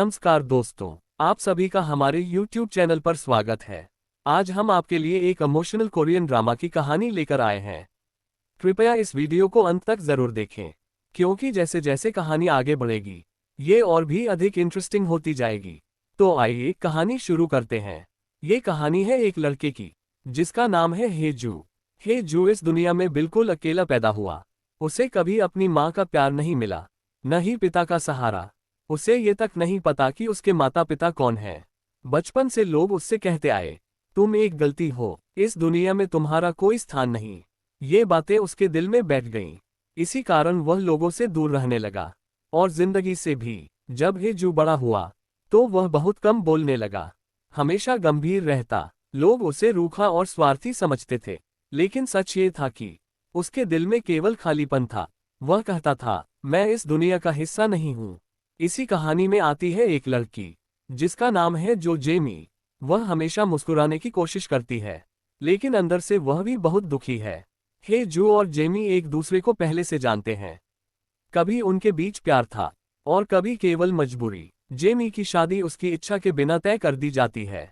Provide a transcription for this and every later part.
नमस्कार दोस्तों, आप सभी का हमारे YouTube चैनल पर स्वागत है। आज हम आपके लिए एक इमोशनल कोरियन ड्रामा की कहानी लेकर आए हैं। कृपया इस वीडियो को अंत तक जरूर देखें, क्योंकि जैसे जैसे कहानी आगे बढ़ेगी, ये और भी अधिक इंटरेस्टिंग होती जाएगी। तो आइए कहानी शुरू करते हैं। ये कहानी है एक लड़के की, जिसका नाम है हेजू। हेजू इस दुनिया में बिल्कुल अकेला पैदा हुआ। उसे कभी अपनी माँ का प्यार नहीं मिला, न ही पिता का सहारा। उसे ये तक नहीं पता कि उसके माता पिता कौन हैं। बचपन से लोग उससे कहते आए, तुम एक गलती हो, इस दुनिया में तुम्हारा कोई स्थान नहीं। ये बातें उसके दिल में बैठ गईं। इसी कारण वह लोगों से दूर रहने लगा, और जिंदगी से भी। जब हेजू बड़ा हुआ, तो वह बहुत कम बोलने लगा। हमेशा गंभीर रहता। लोग उसे रूखा और स्वार्थी समझते थे, लेकिन सच ये था कि उसके दिल में केवल खालीपन था। वह कहता था, मैं इस दुनिया का हिस्सा नहीं हूँ। इसी कहानी में आती है एक लड़की, जिसका नाम है जो जेमी। वह हमेशा मुस्कुराने की कोशिश करती है, लेकिन अंदर से वह भी बहुत दुखी है। हे जो और जेमी एक दूसरे को पहले से जानते हैं। कभी उनके बीच प्यार था, और कभी केवल मजबूरी। जेमी की शादी उसकी इच्छा के बिना तय कर दी जाती है।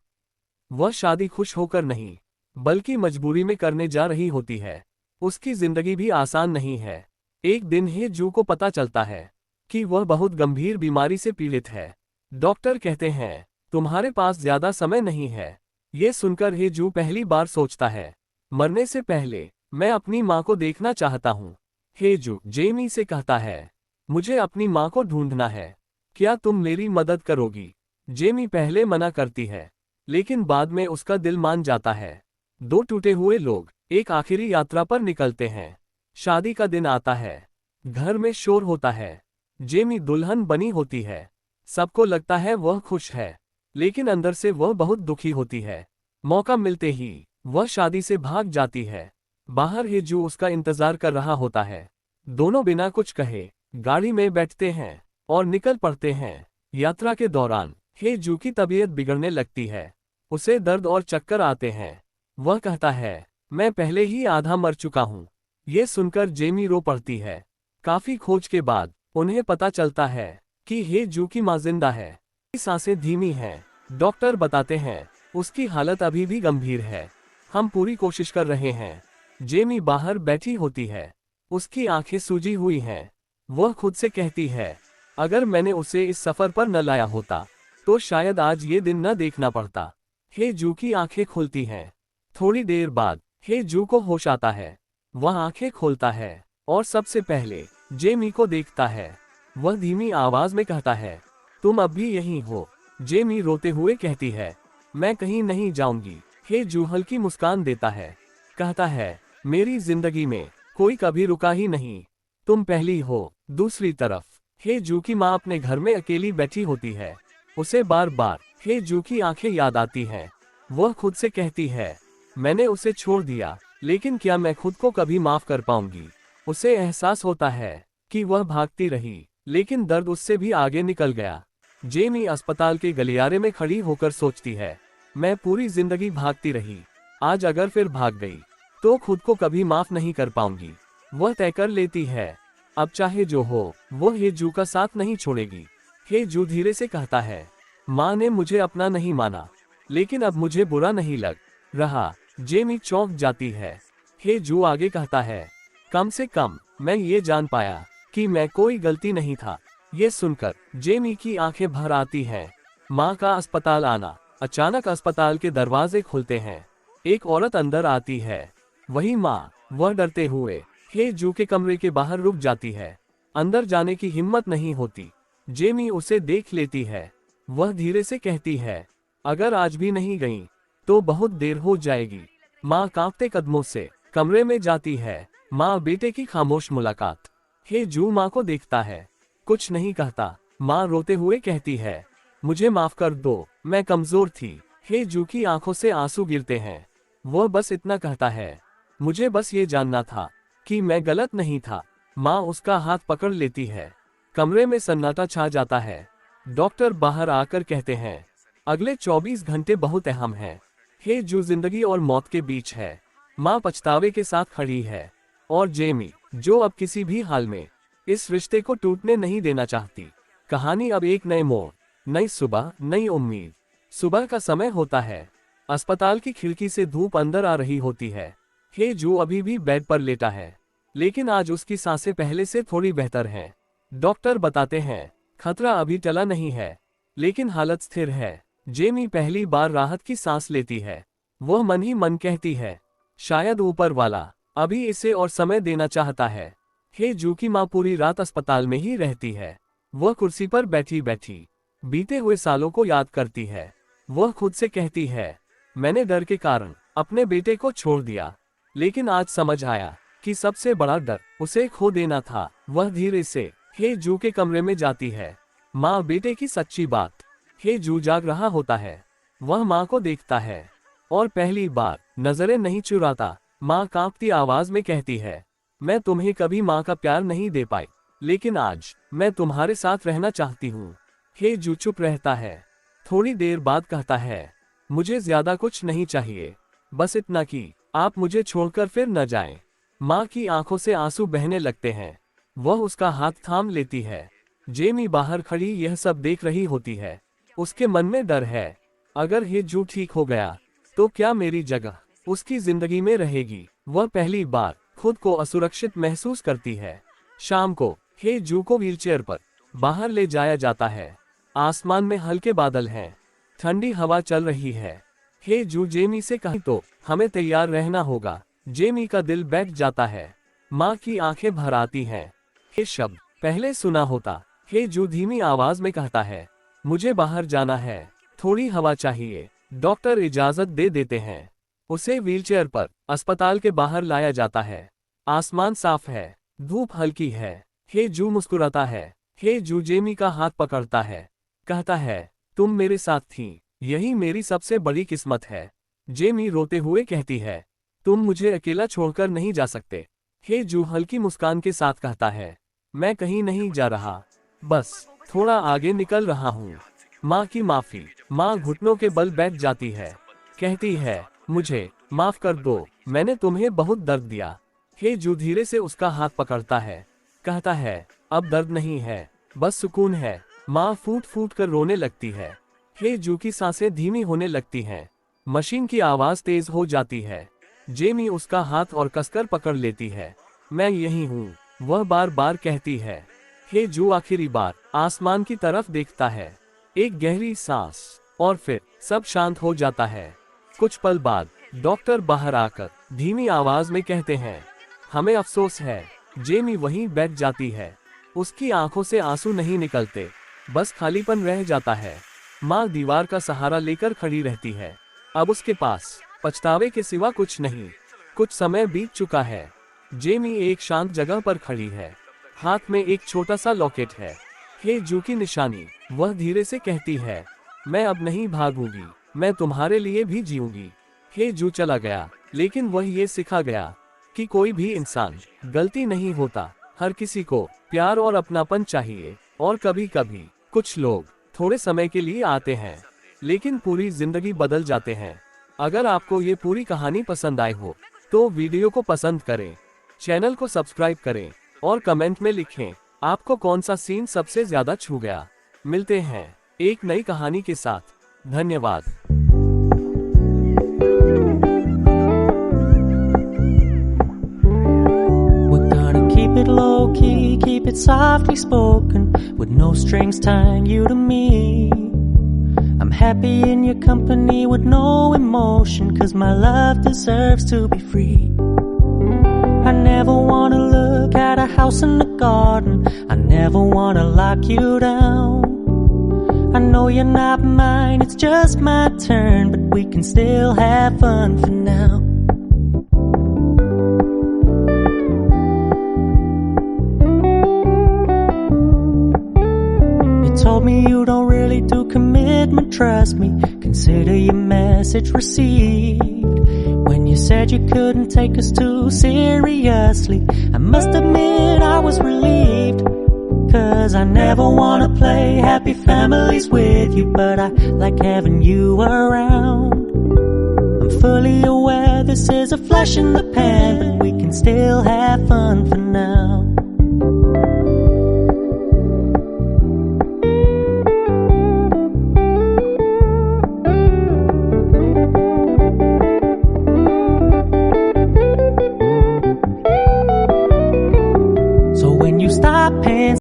वह शादी खुश होकर नहीं, बल्कि मजबूरी में करने जा रही होती है। उसकी जिंदगी भी आसान नहीं है। एक दिन हे जू को पता चलता है कि वह बहुत गंभीर बीमारी से पीड़ित है। डॉक्टर कहते हैं, तुम्हारे पास ज्यादा समय नहीं है। ये सुनकर हे जू पहली बार सोचता है, मरने से पहले मैं अपनी माँ को देखना चाहता हूँ। हे जू जेमी से कहता है, मुझे अपनी माँ को ढूंढना है, क्या तुम मेरी मदद करोगी? जेमी पहले मना करती है, लेकिन बाद में उसका दिल मान जाता है। दो टूटे हुए लोग एक आखिरी यात्रा पर निकलते हैं। शादी का दिन आता है। घर में शोर होता है। जेमी दुल्हन बनी होती है। सबको लगता है वह खुश है, लेकिन अंदर से वह बहुत दुखी होती है। मौका मिलते ही वह शादी से भाग जाती है। बाहर हेजू उसका इंतजार कर रहा होता है। दोनों बिना कुछ कहे गाड़ी में बैठते हैं और निकल पड़ते हैं। यात्रा के दौरान हेजू की तबीयत बिगड़ने लगती है। उसे दर्द और चक्कर आते हैं। वह कहता है, मैं पहले ही आधा मर चुका हूँ। ये सुनकर जेमी रो पड़ती है। काफी खोज के बाद उन्हें पता चलता है कि हेजू की मां जिंदा है। सांसें धीमी हैं। डॉक्टर बताते हैं, उसकी हालत अभी भी गंभीर है। हम पूरी कोशिश कर रहे हैं। जेमी बाहर बैठी होती है। उसकी आंखें सूजी हुई हैं। वह खुद से कहती है, अगर मैंने उसे इस सफर पर न लाया होता, तो शायद आज ये दिन न देखना पड़ता। हेजू की आंखें खुलती हैं। थोड़ी देर बाद हेजू को होश आता है। वह आंखें खोलता है और सबसे पहले जेमी को देखता है। वह धीमी आवाज में कहता है, तुम अब भी यहीं हो? जेमी रोते हुए कहती है, मैं कहीं नहीं जाऊंगी। हेजू हल्की मुस्कान देता है, कहता है, मेरी जिंदगी में कोई कभी रुका ही नहीं, तुम पहली हो। दूसरी तरफ हेजू की माँ अपने घर में अकेली बैठी होती है। उसे बार बार हेजू की आंखें याद आती हैं। वह खुद से कहती है, मैंने उसे छोड़ दिया, लेकिन क्या मैं खुद को कभी माफ कर पाऊंगी? उसे एहसास होता है कि वह भागती रही, लेकिन दर्द उससे भी आगे निकल गया। जेमी अस्पताल के गलियारे में खड़ी होकर सोचती है, मैं पूरी जिंदगी भागती रही, आज अगर फिर भाग गई, तो खुद को कभी माफ नहीं कर पाऊंगी। वह तय कर लेती है, अब चाहे जो हो, वो हेजू का साथ नहीं छोड़ेगी। हेजू धीरे से कहता है, माँ ने मुझे अपना नहीं माना, लेकिन अब मुझे बुरा नहीं लग रहा। जेमी चौंक जाती है। हेजू आगे कहता है, कम से कम मैं ये जान पाया कि मैं कोई गलती नहीं था। ये सुनकर जेमी की आंखें भर आती हैं। माँ का अस्पताल आना। अचानक अस्पताल के दरवाजे खुलते हैं। एक औरत अंदर आती है। वही माँ। वह डरते हुए हेजू के कमरे के बाहर रुक जाती है। अंदर जाने की हिम्मत नहीं होती। जेमी उसे देख लेती है। वह धीरे से कहती है, अगर आज भी नहीं गई, तो बहुत देर हो जाएगी। माँ कांपते कदमों से कमरे में जाती है। माँ बेटे की खामोश मुलाकात। हेजू माँ को देखता है, कुछ नहीं कहता। माँ रोते हुए कहती है, मुझे माफ कर दो, मैं कमजोर थी। हेजू की आंखों से आंसू गिरते हैं। वह बस इतना कहता है, मुझे बस ये जानना था कि मैं गलत नहीं था। माँ उसका हाथ पकड़ लेती है। कमरे में सन्नाटा छा जाता है। डॉक्टर बाहर आकर कहते हैं, अगले 24 घंटे बहुत अहम हैं। हेजू जिंदगी और मौत के बीच है। माँ पछतावे के साथ खड़ी है, और जेमी, जो अब किसी भी हाल में इस रिश्ते को टूटने नहीं देना चाहती। कहानी अब एक नए मोड़ नई सुबह, नई उम्मीद। सुबह का समय होता है। अस्पताल की खिड़की से धूप अंदर आ रही होती है। हे जू अभी भी बेड पर लेटा है, लेकिन आज उसकी सांसें पहले से थोड़ी बेहतर हैं। डॉक्टर बताते हैं खतरा अभी टला नहीं है, लेकिन हालत स्थिर है। जेमी पहली बार राहत की सांस लेती है। वह मन ही मन कहती है, शायद ऊपर वाला अभी इसे और समय देना चाहता है। हे जू की माँ पूरी रात अस्पताल में ही रहती है। वह कुर्सी पर बैठी बैठी बीते हुए सालों को याद करती है। वह खुद से कहती है, मैंने डर के कारण अपने बेटे को छोड़ दिया, लेकिन आज समझ आया कि सबसे बड़ा डर उसे खो देना था। वह धीरे से हे जू के कमरे में जाती है। माँ बेटे की सच्ची बात। हे जू जाग रहा होता है। वह माँ को देखता है और पहली बार नजरें नहीं चुराता। माँ कांपती आवाज में कहती है, मैं तुम्हें कभी माँ का प्यार नहीं दे पाई, लेकिन आज मैं तुम्हारे साथ रहना चाहती हूँ। हे जू चुप रहता है। थोड़ी देर बाद कहता है, मुझे ज्यादा कुछ नहीं चाहिए, बस इतना कि आप मुझे छोड़कर फिर न जाएं। माँ की आंखों से आंसू बहने लगते हैं। वह उसका हाथ थाम लेती है। जेमी बाहर खड़ी यह सब देख रही होती है। उसके मन में डर है, अगर हे जू ठीक हो गया तो क्या मेरी जगह उसकी जिंदगी में रहेगी। वह पहली बार खुद को असुरक्षित महसूस करती है। शाम को हे जू को व्हीलचेयर पर बाहर ले जाया जाता है। आसमान में हल्के बादल हैं, ठंडी हवा चल रही है। हे जू जेमी से कहे तो हमें तैयार रहना होगा। जेमी का दिल बैठ जाता है। माँ की आंखें भर आती हैं। हे शब्द पहले सुना होता। हे जू धीमी आवाज में कहता है, मुझे बाहर जाना है, थोड़ी हवा चाहिए। डॉक्टर इजाजत दे देते हैं। उसे व्हीलचेयर पर अस्पताल के बाहर लाया जाता है। आसमान साफ है, धूप हल्की है। हे जू मुस्कुराता है। हे जू जेमी का हाथ पकड़ता है, कहता है, तुम मेरे साथ थी, यही मेरी सबसे बड़ी किस्मत है। जेमी रोते हुए कहती है, तुम मुझे अकेला छोड़कर नहीं जा सकते। हे जू हल्की मुस्कान के साथ कहता है, मैं कहीं नहीं जा रहा, बस थोड़ा आगे निकल रहा हूँ। माँ की माफी। माँ घुटनों के बल बैठ जाती है, कहती है, मुझे माफ कर दो, मैंने तुम्हें बहुत दर्द दिया। हे जू धीरे से उसका हाथ पकड़ता है, कहता है, अब दर्द नहीं है, बस सुकून है। माँ फूट फूट कर रोने लगती है। हे जू की सांसें धीमी होने लगती हैं। मशीन की आवाज तेज हो जाती है। जेमी उसका हाथ और कसकर पकड़ लेती है। मैं यही हूँ, वह बार बार कहती है। हे जू आखिरी बार आसमान की तरफ देखता है। एक गहरी सांस, और फिर सब शांत हो जाता है। कुछ पल बाद डॉक्टर बाहर आकर धीमी आवाज में कहते हैं, हमें अफसोस है। जेमी वहीं बैठ जाती है। उसकी आंखों से आंसू नहीं निकलते, बस खालीपन रह जाता है। माँ दीवार का सहारा लेकर खड़ी रहती है। अब उसके पास पछतावे के सिवा कुछ नहीं। कुछ समय बीत चुका है। जेमी एक शांत जगह पर खड़ी है। हाथ में एक छोटा सा लॉकेट है, हे जू की निशानी। वह धीरे से कहती है, मैं अब नहीं भागूंगी, मैं तुम्हारे लिए भी जीऊंगी। हे जू चला गया, लेकिन वह ये सिखा गया कि कोई भी इंसान गलती नहीं होता। हर किसी को प्यार और अपनापन चाहिए। और कभी कभी कुछ लोग थोड़े समय के लिए आते हैं, लेकिन पूरी जिंदगी बदल जाते हैं। अगर आपको ये पूरी कहानी पसंद आई हो तो वीडियो को पसंद करें, चैनल को सब्सक्राइब करें और कमेंट में लिखें आपको कौन सा सीन सबसे ज्यादा छू गया। मिलते हैं एक नई कहानी के साथ। धन्यवाद। Keep it low key, keep it softly spoken, with no strings tying you to me. I'm happy in your company with no emotion, 'cause my love deserves to be free. I never wanna look at a house in the garden, I never wanna lock you down. I know you're not mine, it's just my turn, but we can still have fun for now. Told me you don't really do commitment, trust me, consider your message received. When you said you couldn't take us too seriously, I must admit I was relieved. 'Cause I never wanna play happy families with you, but I like having you around. I'm fully aware this is a flash in the pan, but we can still have fun for now.